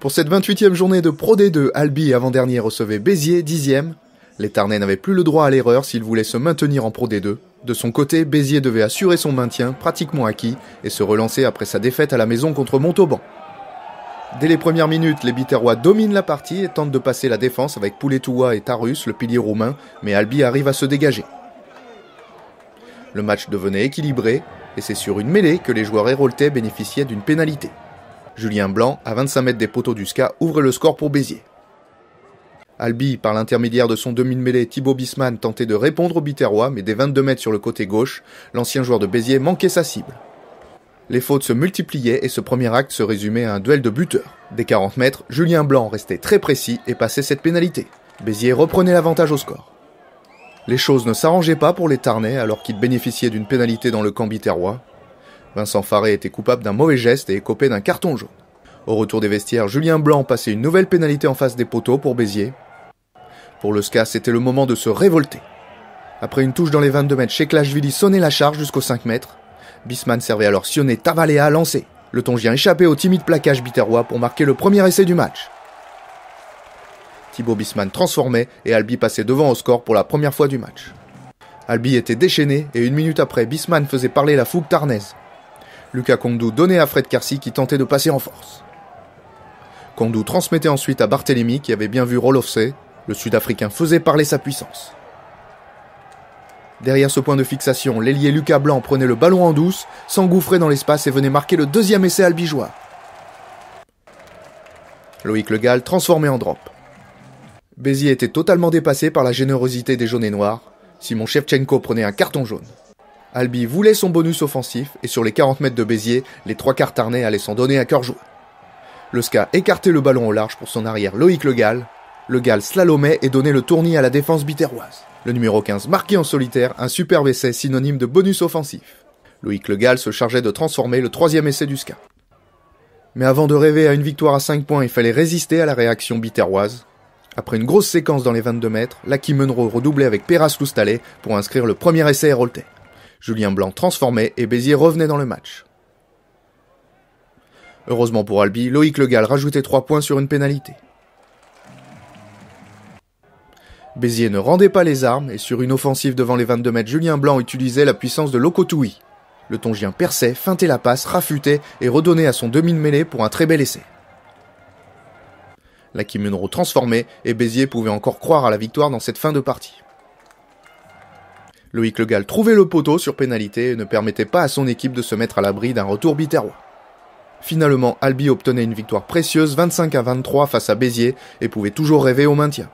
Pour cette 28e journée de Pro D2, Albi avant-dernier recevait Béziers, 10e. Les Tarnais n'avaient plus le droit à l'erreur s'ils voulaient se maintenir en Pro D2. De son côté, Béziers devait assurer son maintien, pratiquement acquis, et se relancer après sa défaite à la maison contre Montauban. Dès les premières minutes, les Biterrois dominent la partie et tentent de passer la défense avec Pouletoua et Tarus, le pilier roumain, mais Albi arrive à se dégager. Le match devenait équilibré, et c'est sur une mêlée que les joueurs héroltais bénéficiaient d'une pénalité. Julien Blanc, à 25 mètres des poteaux du SCA, ouvre le score pour Béziers. Albi, par l'intermédiaire de son demi-mêlée Thibaut Bisman, tentait de répondre aux Biterrois, mais des 22 mètres sur le côté gauche, l'ancien joueur de Béziers manquait sa cible. Les fautes se multipliaient et ce premier acte se résumait à un duel de buteurs. Dès 40 mètres, Julien Blanc restait très précis et passait cette pénalité. Béziers reprenait l'avantage au score. Les choses ne s'arrangeaient pas pour les Tarnais alors qu'ils bénéficiaient d'une pénalité dans le camp biterrois. Vincent Faré était coupable d'un mauvais geste et écopait d'un carton jaune. Au retour des vestiaires, Julien Blanc passait une nouvelle pénalité en face des poteaux pour Béziers. Pour le SCA, c'était le moment de se révolter. Après une touche dans les 22 mètres, Cheklashvili sonnait la charge jusqu'aux 5 mètres. Bisman servait alors Sionnet Tavalea lancé. Le Tongien échappait au timide plaquage biterrois pour marquer le premier essai du match. Thibaut Bisman transformait et Albi passait devant au score pour la première fois du match. Albi était déchaîné et une minute après, Bisman faisait parler la fougue tarnaise. Lucas Kondou donnait à Fred Karsi qui tentait de passer en force. Kondou transmettait ensuite à Barthélemy qui avait bien vu Rolofsé. Le Sud-Africain faisait parler sa puissance. Derrière ce point de fixation, l'ailier Lucas Blanc prenait le ballon en douce, s'engouffrait dans l'espace et venait marquer le deuxième essai albigeois. Loïc Le Gall transformé en drop. Béziers était totalement dépassé par la générosité des jaunes et noirs. Simon Shevchenko prenait un carton jaune. Albi voulait son bonus offensif et sur les 40 mètres de Béziers, les trois quarts tarnais allaient s'en donner à cœur joie. Le SCA écartait le ballon au large pour son arrière Loïc Le Gall. Le Gall slalomait et donnait le tournis à la défense biterroise. Le numéro 15 marquait en solitaire un superbe essai synonyme de bonus offensif. Loïc Le Gall se chargeait de transformer le troisième essai du SCA. Mais avant de rêver à une victoire à 5 points, il fallait résister à la réaction biterroise. Après une grosse séquence dans les 22 mètres, Lucky Munro redoublait avec Peras Loustalé pour inscrire le premier essai héroltais. Julien Blanc transformait et Béziers revenait dans le match. Heureusement pour Albi, Loïc Le Gall rajoutait 3 points sur une pénalité. Béziers ne rendait pas les armes et sur une offensive devant les 22 mètres, Julien Blanc utilisait la puissance de Lokotoui. Le Tongien perçait, feintait la passe, rafutait et redonnait à son demi-mêlée pour un très bel essai. Lucky Munro transformait et Béziers pouvait encore croire à la victoire dans cette fin de partie. Loïc Le Gall trouvait le poteau sur pénalité et ne permettait pas à son équipe de se mettre à l'abri d'un retour biterrois. Finalement, Albi obtenait une victoire précieuse 25-23 face à Béziers et pouvait toujours rêver au maintien.